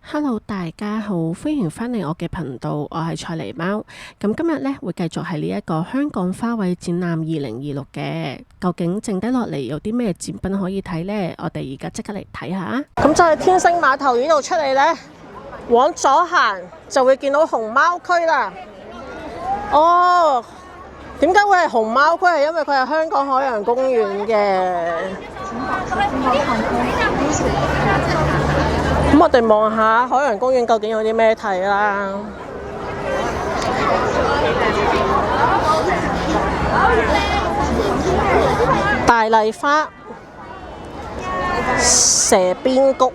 Hello，大家好，歡迎返嚟我嘅頻道，我係菜狸貓。咁今日呢，會繼續係呢一個香港花卉展覽2026嘅，究竟剩低落嚟有啲咩展品可以睇呢？我哋而家即刻嚟睇下。咁就係天星碼頭呢度出嚟呢，往左行就會見到熊貓區啦。哦，點解會係熊貓區？係因為佢係香港海洋公園嘅。咁我哋望下海洋公園究竟有啲咩睇啦。大麗花、蛇邊菊，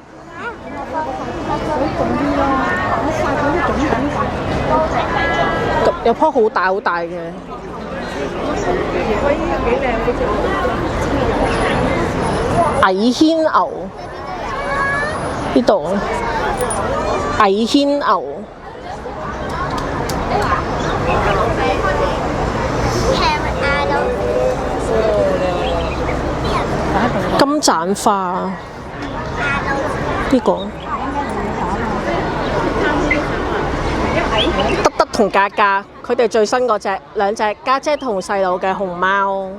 有棵好大好大嘅。矮牽牛。呢度矮牽牛，金盞花，呢個德德同嘉嘉，佢哋最新嗰隻兩隻家姐同細佬嘅熊貓。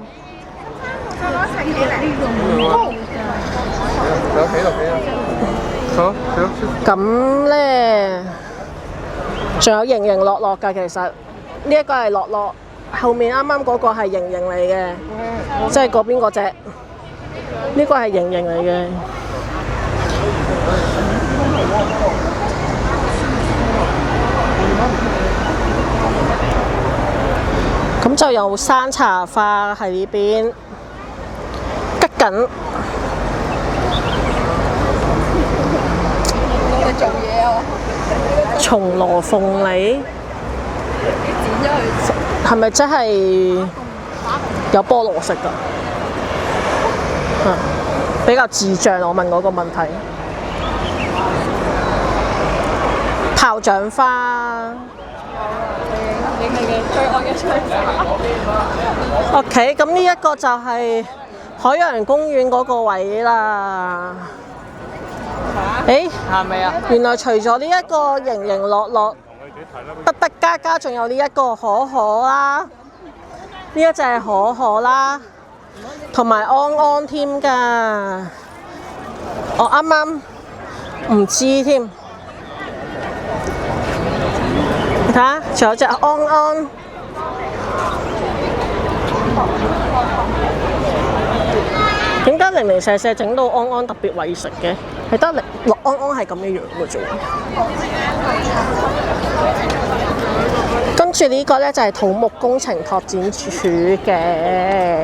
咁呢，仲有盈盈樂樂㗎。其實呢一個係樂樂，後面啱啱嗰個係盈盈嚟嘅，即係嗰邊嗰隻。呢個係盈盈嚟嘅。咁就有山茶花喺呢邊，吉緊。做嘢啊！松蘿鳳梨，係咪真係有菠蘿食㗎？比較智障，我問嗰個問題。炮仗花。你嘅最愛嘅菜。OK， 咁呢一個就係海洋公園嗰個位啦。誒，係咪啊？原來除咗呢一個盈盈樂樂、德德嘉嘉，仲有呢一個可可啦，呢一隻係可可啦，同埋安安添㗎。我啱啱唔知添。你睇下，仲有隻安安。點解零零舍舍整到安安特別為食嘅？係得落安安係咁嘅樣嘅啫。跟住呢個呢，就係土木工程拓展署嘅。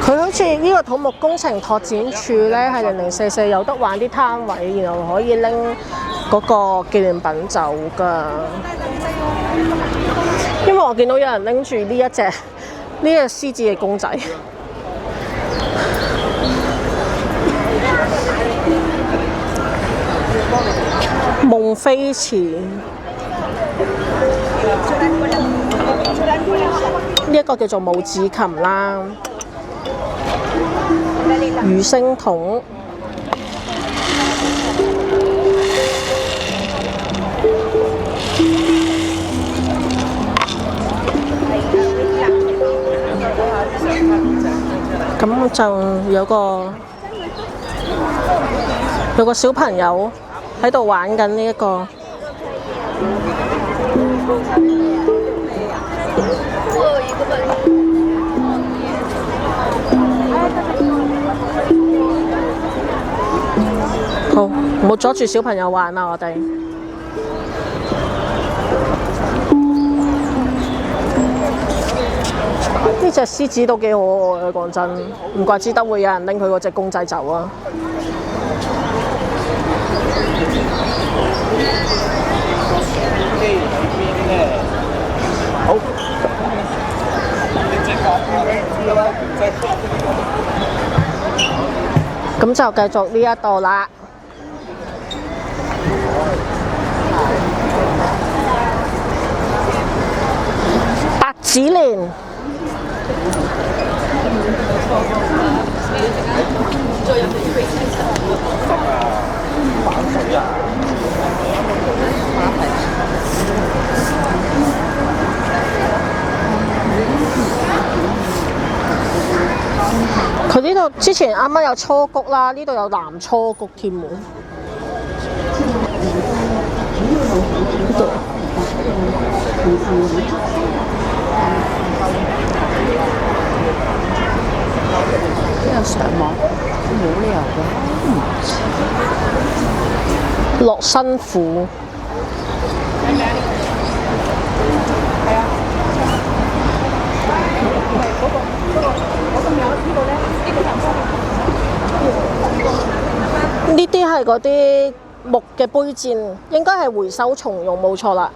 佢好似呢個土木工程拓展處呢，係0044有得玩啲攤位，然後可以拎嗰個紀念品走㗎。因為我見到有人拎住呢一隻獅子嘅公仔。夢飛馳，呢一個叫做拇指琴啦。魚聲筒，咁就有個小朋友喺度玩緊呢一個。好，唔好阻住小朋友玩啦，我哋。呢隻獅子都幾可愛啊，講真，唔怪之得會有人拎佢嗰隻公仔走啊。好。咁就繼續呢一度啦。紫蓮。佢呢度之前啱啱有初菊啦，呢度有藍初菊添喎。都有上網，冇理由嘅。樂新府。呢啲係嗰啲木嘅杯墊，應該係回收重用，冇錯啦。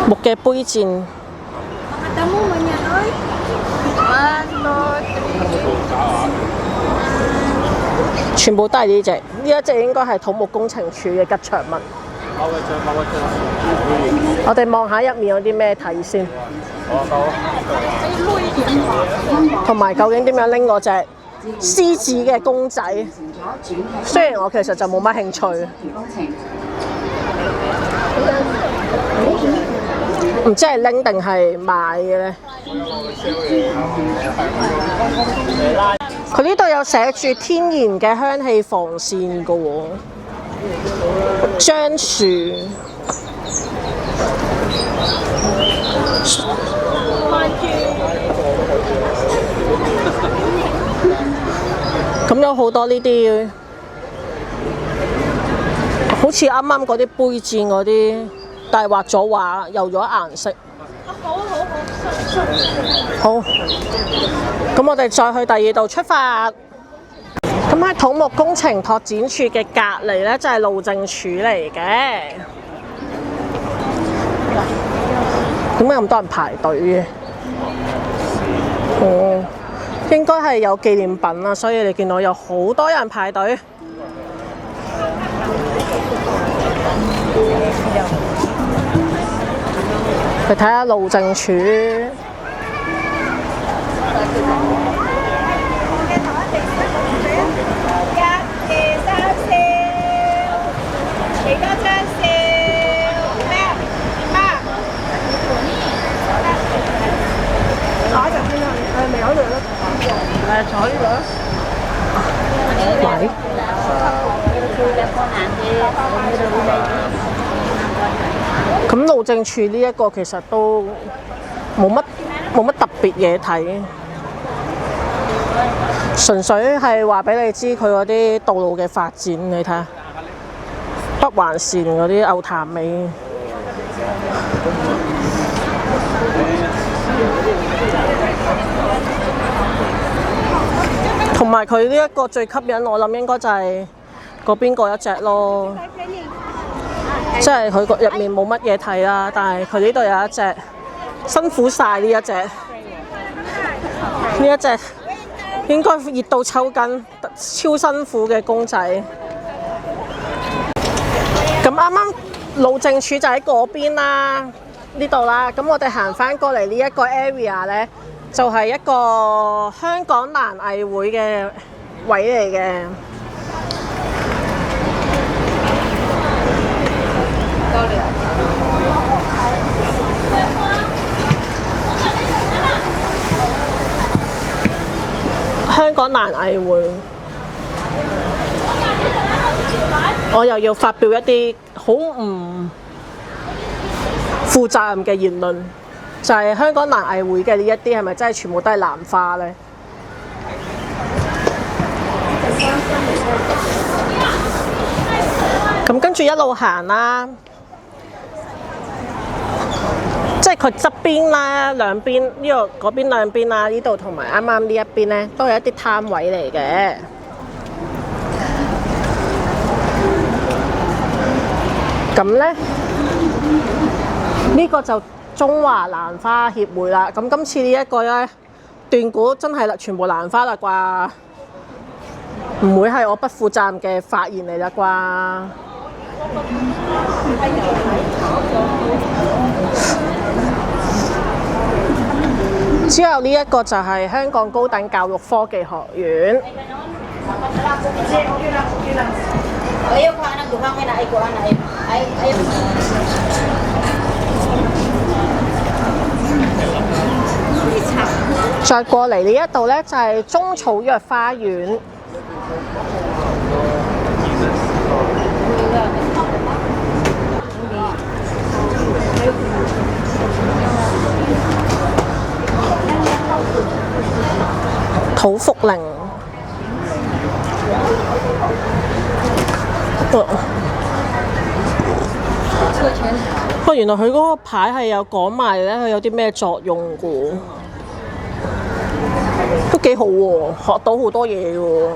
木嘅杯墊。全部都係呢隻，呢一隻應該係土木工程署嘅吉祥物。我哋望下入面有啲咩睇先。同埋究竟點樣拎嗰隻獅子嘅公仔？雖然我其實就冇乜興趣，唔知係拎定係買嘅咧。佢呢度有寫住天然嘅香氣防線㗎喎，樟樹。咁有好多呢啲，好似啱啱嗰啲杯墊嗰啲，但係畫咗畫，油咗顏色。好，咁我哋再去第二度出發。咁喺土木工程拓展處嘅隔離呢，就係路政署嚟嘅。點解咁多人排隊嘅？哦，應該係有紀念品啦，所以你見到有好多人排隊。去睇下路政署。坐呢度。喂。咁路政署呢一個其實都冇乜特別嘢睇，純粹係話俾你知佢嗰啲道路嘅發展，你睇下北環線嗰啲牛潭尾。同埋佢呢一個最吸引我諗應該就係嗰邊嗰一隻咯，即係佢個入面冇乜嘢睇啦，但係佢呢度有一隻辛苦晒呢一隻，呢一隻應該熱到抽筋，超辛苦嘅公仔。咁啱啱路政署就喺嗰邊啦，呢度啦，咁我哋行翻過嚟呢一個 area 呢。就係一個香港蘭藝會嘅位嚟嘅。香港蘭藝會，我又要發表一啲好唔負責任嘅言論。就係香港蘭藝會嘅呢一啲係咪真係全部都係蘭花呢？咁跟住一路行啦，即係佢側邊啦，兩邊呢度嗰邊兩邊啦，呢度同埋啱啱呢一邊呢，都係一啲攤位嚟嘅。咁呢，呢個就中華蘭花協會啦，咁今次呢一個呢，斷估真係啦，全部蘭花啦啩，唔會係我不負責任嘅發言嚟啦啩。之後呢一個就係香港高等教育科技學院。再過嚟呢一度呢，就係中草藥花園。土福陵。原來佢嗰個牌係有講埋咧，佢有啲咩作用㗎，都幾好喎，學到好多嘢喎。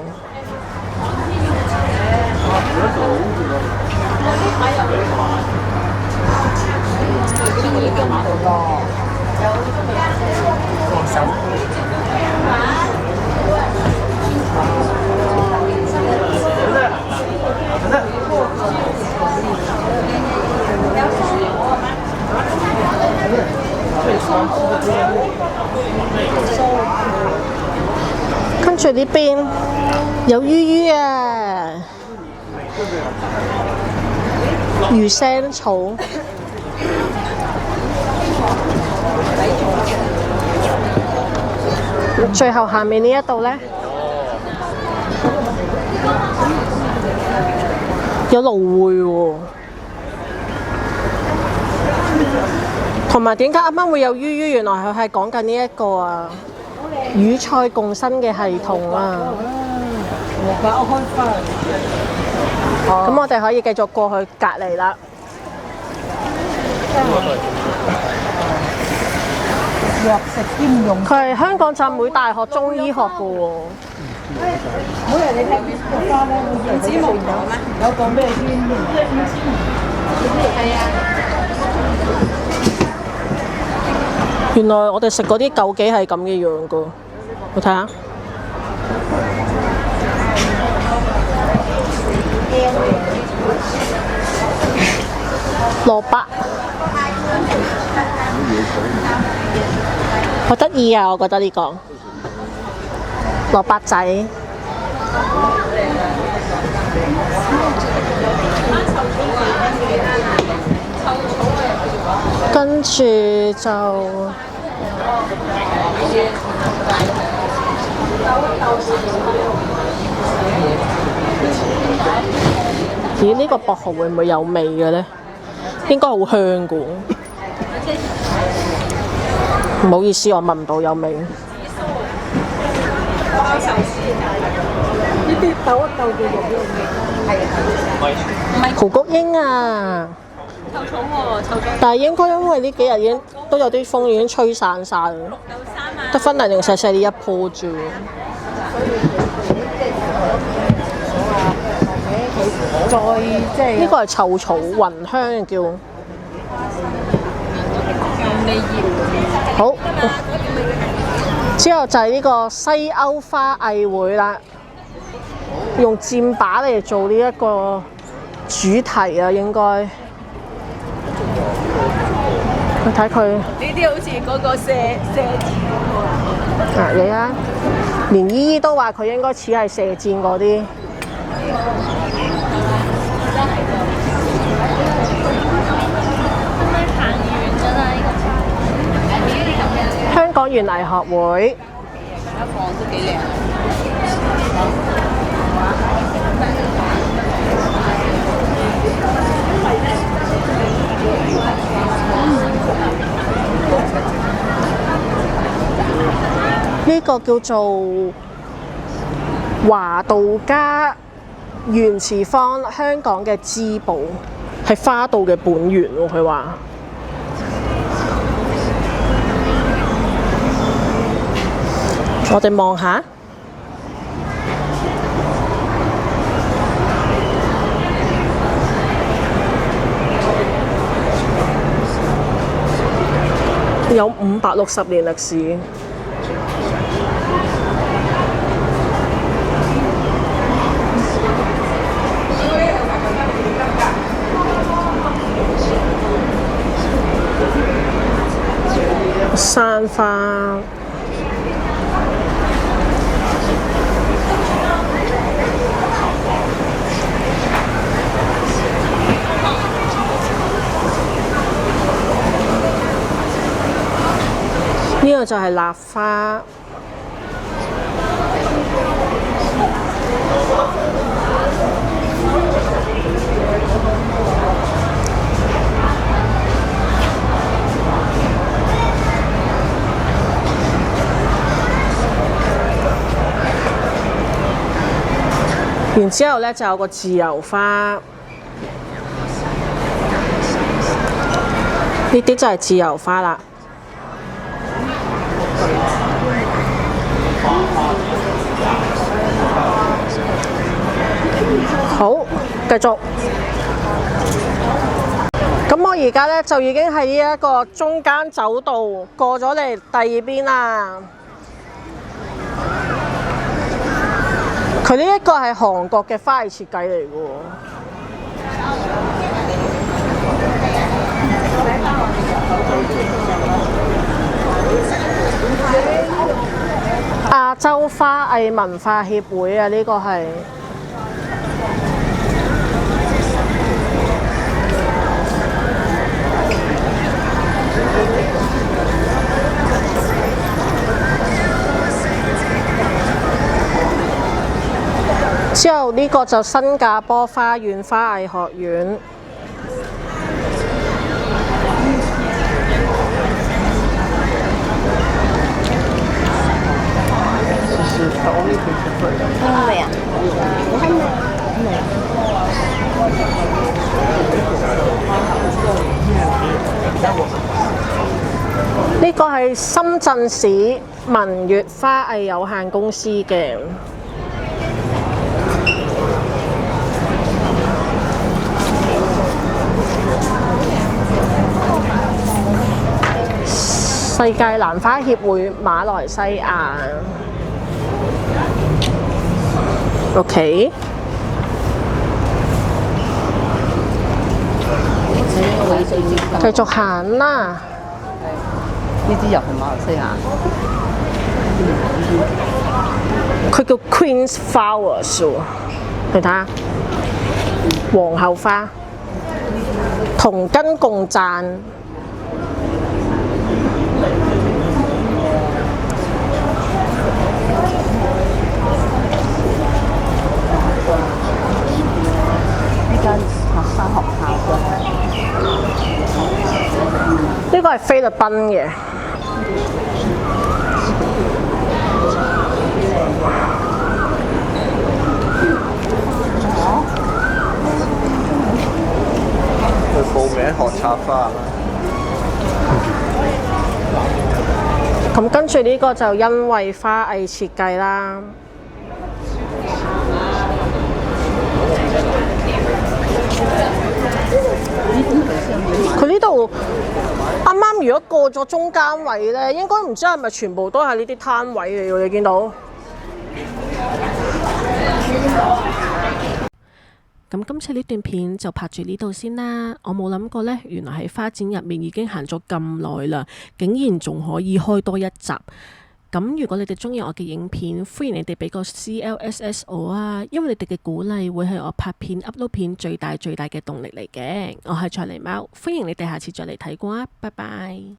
跟住呢邊有魚啊，魚腥草。最後下面呢一度呢，有蘆薈喎。同埋點解啱啱會有魚？原來佢係講緊呢一個啊，與菜共生嘅系統啊。咁我哋可以繼續過去隔離啦。藥食兼用。佢係香港浸會大學中醫學嘅喎。每人你睇邊個花咧？唔知木頭咩？有講咩先？係啊。原來我哋食嗰啲枸杞係咁嘅樣噶，你睇下。蘿蔔，好得意啊！我覺得呢個蘿蔔仔。跟住就咦？呢個薄荷會唔會有味嘅呢？應該好香嘅。唔好意思，我聞唔到有味。呢啲抖一抖嘅肉係蠔谷英啊！臭草喎，臭草。但係應該因為呢幾日已經都有啲風已經吹散晒啦，得分零零細細呢一樖啫。呢個係臭草雲香叫。好，之後就係呢個西歐花藝會啦，用箭靶嚟做呢一個主題啊，應該。你睇佢呢啲好似嗰個射箭嗰個。你啊，連姨姨都話佢應該似係射箭嗰啲。香港園藝學會。一房都幾靚。呢個叫做華道家原祠坊，香港嘅支部，係花道嘅本源喎。佢話我哋望下，有560年歷史。山花呢個就係蠟花。然之後咧就有個自由花，呢啲就係自由花啦。好，繼續。咁我而家咧就已經喺呢一個中間走道過咗嚟第二邊啦。佢呢一個係韓國嘅花藝設計嚟嘅喎。亞洲花藝文化協會啊，呢個係。之後呢個就新加坡花園花藝學院。呢個係深圳市文悅花藝有限公司嘅。世界蘭花協會馬來西亞。OK。繼續行啦。呢啲又係馬來西亞。佢叫 Queen's Flowers 喎，你睇下，皇后花，同根共讚。呢個係菲律賓嘅。去報名學插花。咁跟住呢個就因為花藝設計啦。佢呢度啱啱如果過咗中間位咧，應該唔知係咪全部都係呢啲攤位嚟喎？你見到？咁今次呢段片就拍住呢度先啦。我冇諗過呢，原來喺花展入面已經行咗咁耐啦，竟然仲可以開多一集。咁如果你哋中意我嘅影片，歡迎你哋俾個 CLSS 我啊，因為你哋嘅鼓勵會係我拍片 upload 片最大嘅動力嚟嘅。我係菜泥貓，歡迎你哋下次再嚟睇過啊，拜拜。